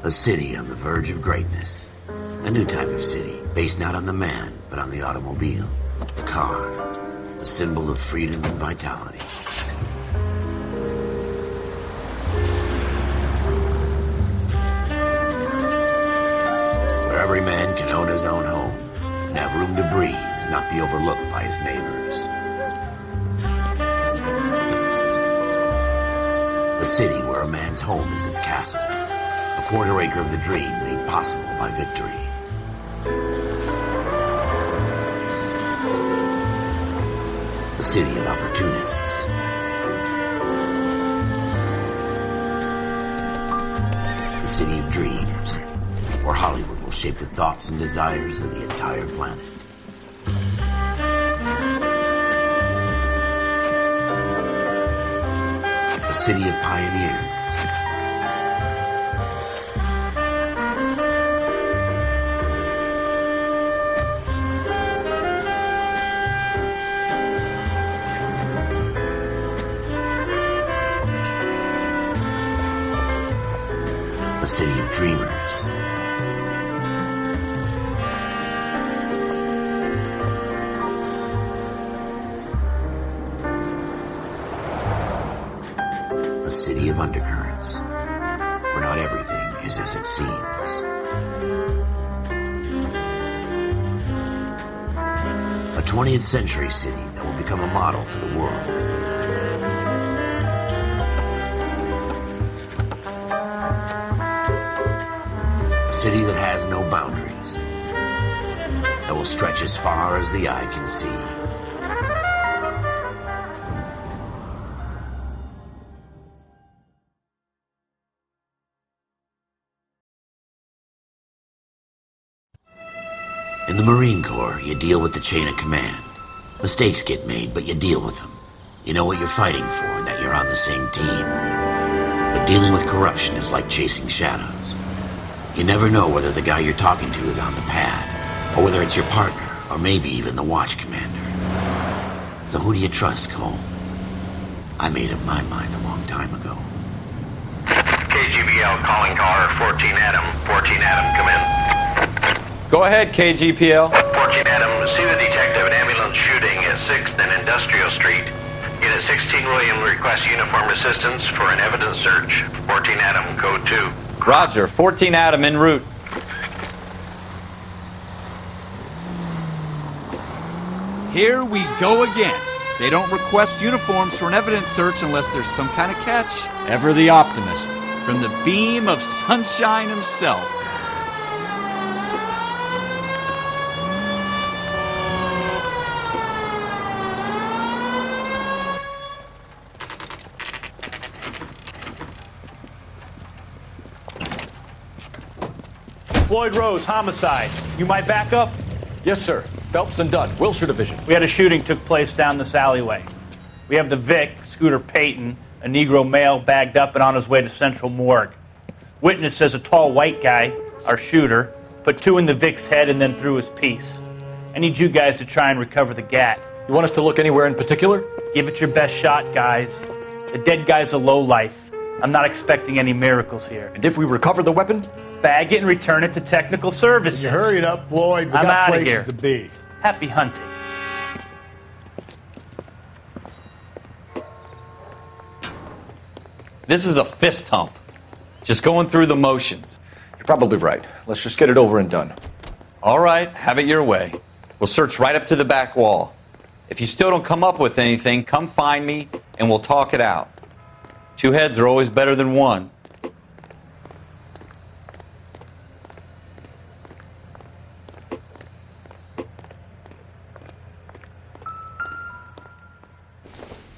A city on the verge of greatness. A new type of city, based not on the man, but on the automobile. The car. A symbol of freedom and vitality. Where every man can own his own home, and have room to breathe and not be overlooked by his neighbors. A city where a man's home is his castle. A quarter acre of the dream made possible by victory. A city of opportunists. A city of dreams, where Hollywood will shape the thoughts and desires of the entire planet. A city of pioneers. A city of dreamers. A city of undercurrents, where not everything is as it seems. A 20th century city that will become a model for the world. A city that has no boundaries, that will stretch as far as the eye can see. In the Marine Corps, you deal with the chain of command. Mistakes get made, but you deal with them. You know what you're fighting for, and that you're on the same team. But dealing with corruption is like chasing shadows. You never know whether the guy you're talking to is on the pad, or whether it's your partner, or maybe even the watch commander. So who do you trust, Cole? I made up my mind a long time ago. KGBL calling car 14 Adam. 14 Adam, come in. Go ahead, KGPL. 14 Adam, see the detective an ambulance shooting at 6th and Industrial Street. Unit 16 William requests uniform assistance for an evidence search. 14 Adam, code 2. Roger, 14 Adam en route. Here we go again. They don't request uniforms for an evidence search unless there's some kind of catch. Ever the optimist. From the beam of sunshine himself. Floyd Rose, homicide. You might back up? Yes, sir. Phelps and Dunn, Wilshire Division. We had a shooting took place down this alleyway. We have the Vic, Scooter Payton, a Negro male bagged up and on his way to Central Morgue. Witness says a tall white guy, our shooter, put 2 in the Vic's head and then threw his piece. I need you guys to try and recover the gat. You want us to look anywhere in particular? Give it your best shot, guys. The dead guy's a lowlife. I'm not expecting any miracles here. And if we recover the weapon? Bag it and return it to technical services. You hurry it up, Floyd. We I'm got outta places here. to be. Happy hunting. This is a fist hump. Just going through the motions. You're probably right. Let's just get it over and done. All right, have it your way. We'll search right up to the back wall. If you still don't come up with anything, come find me and we'll talk it out. 2 heads are always better than 1.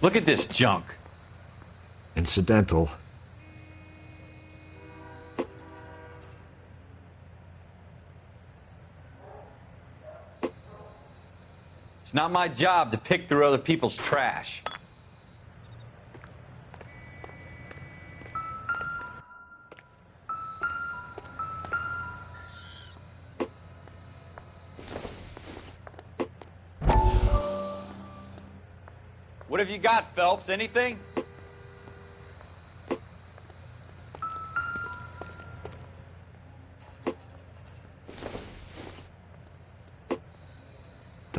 Look at this junk. Incidental. It's not my job to pick through other people's trash. What have you got, Phelps? Anything?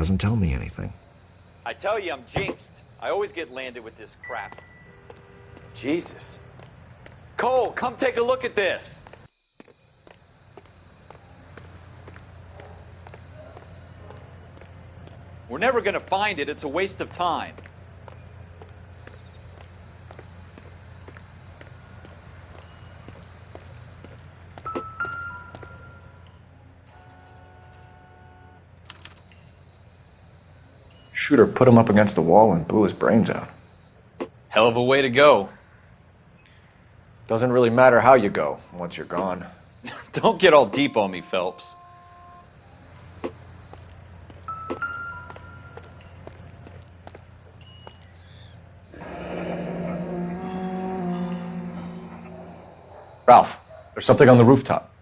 doesn't tell me anything. I tell you, I'm jinxed. I always get landed with this crap. Jesus. Cole, come take a look at this. We're never going to find it. It's a waste of time. Shooter put him up against the wall and blew his brains out. Hell of a way to go. Doesn't really matter how you go once you're gone. Don't get all deep on me, Phelps. Ralph, there's something on the rooftop.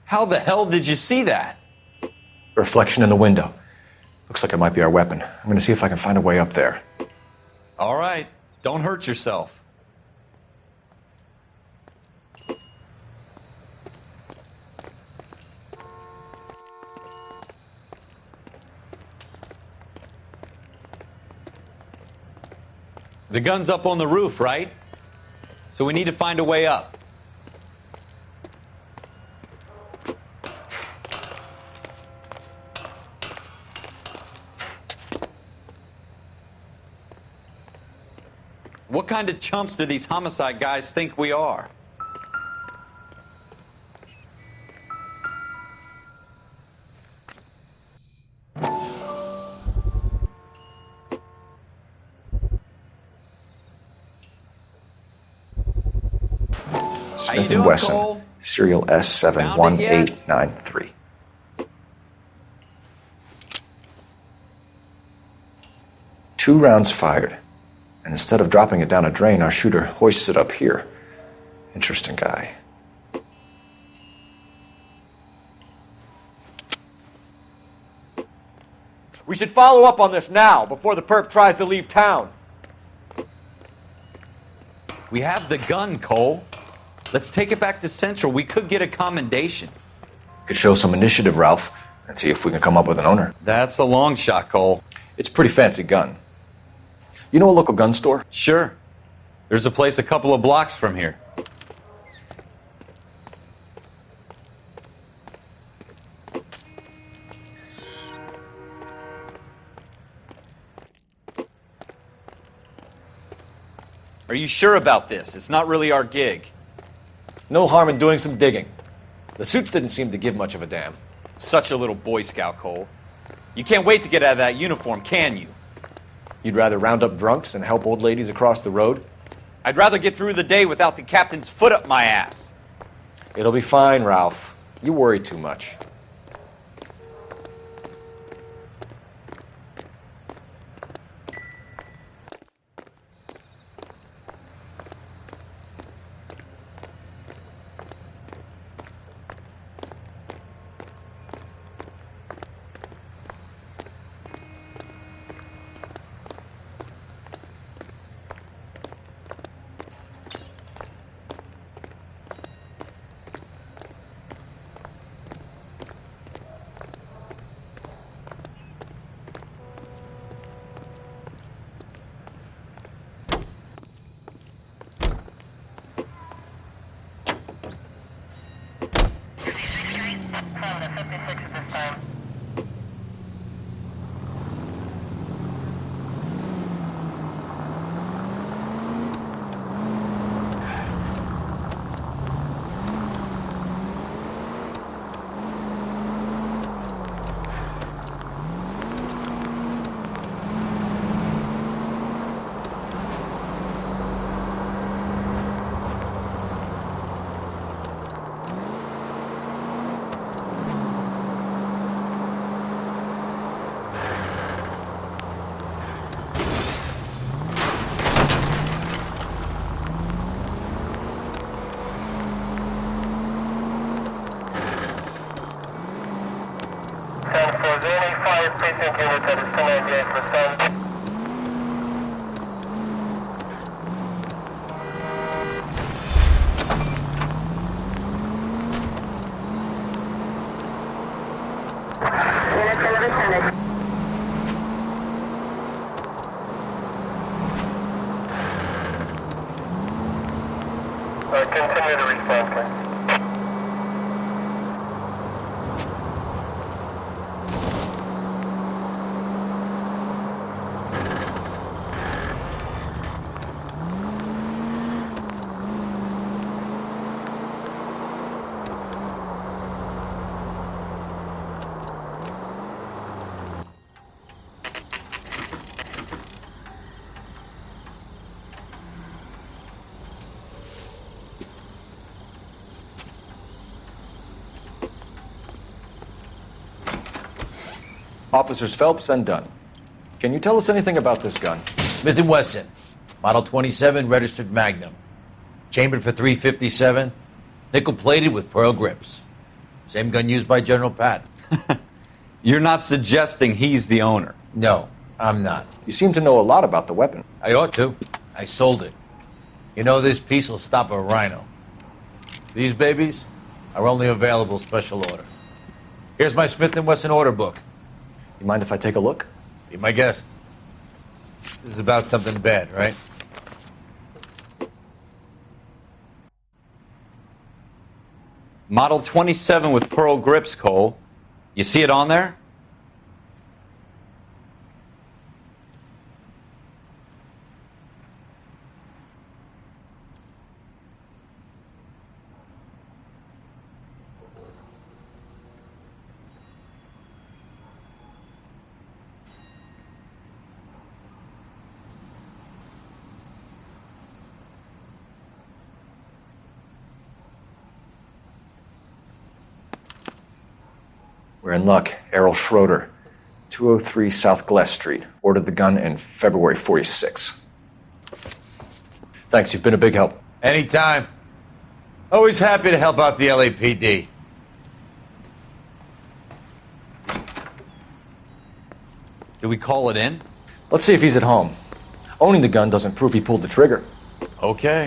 How the hell did you see that? A reflection in the window. Looks like it might be our weapon. I'm gonna see if I can find a way up there. All right. Don't hurt yourself. The gun's up on the roof, right? So we need to find a way up. What kind of chumps do these homicide guys think we are? Smith doing, & Wesson, Cole? serial S71893. Two rounds fired. And instead of dropping it down a drain, our shooter hoists it up here. Interesting guy. We should follow up on this now, before the perp tries to leave town. We have the gun, Cole. Let's take it back to Central. We could get a commendation. Could show some initiative, Ralph, and see if we can come up with an owner. That's a long shot, Cole. It's a pretty fancy gun. You know a local gun store? Sure. There's a place a couple of blocks from here. Are you sure about this? It's not really our gig. No harm in doing some digging. The suits didn't seem to give much of a damn. Such a little Boy Scout, Cole. You can't wait to get out of that uniform, can you? You'd rather round up drunks and help old ladies across the road? I'd rather get through the day without the captain's foot up my ass. It'll be fine, Ralph. You worry too much. Officers Phelps and Dunn. Can you tell us anything about this gun? Smith & Wesson, Model 27, registered Magnum. Chambered for .357, nickel-plated with pearl grips. Same gun used by General Patton. You're not suggesting he's the owner. No, I'm not. You seem to know a lot about the weapon. I ought to. I sold it. You know, this piece will stop a rhino. These babies are only available special order. Here's my Smith & Wesson order book. You mind if I take a look? Be my guest. This is about something bad, right? Model 27 with pearl grips, Cole. You see it on there? We're in luck. Errol Schroeder, 203 South Glass Street. Ordered the gun in February '46. Thanks, you've been a big help. Anytime. Always happy to help out the LAPD. Do we call it in? Let's see if he's at home. Owning the gun doesn't prove he pulled the trigger. Okay.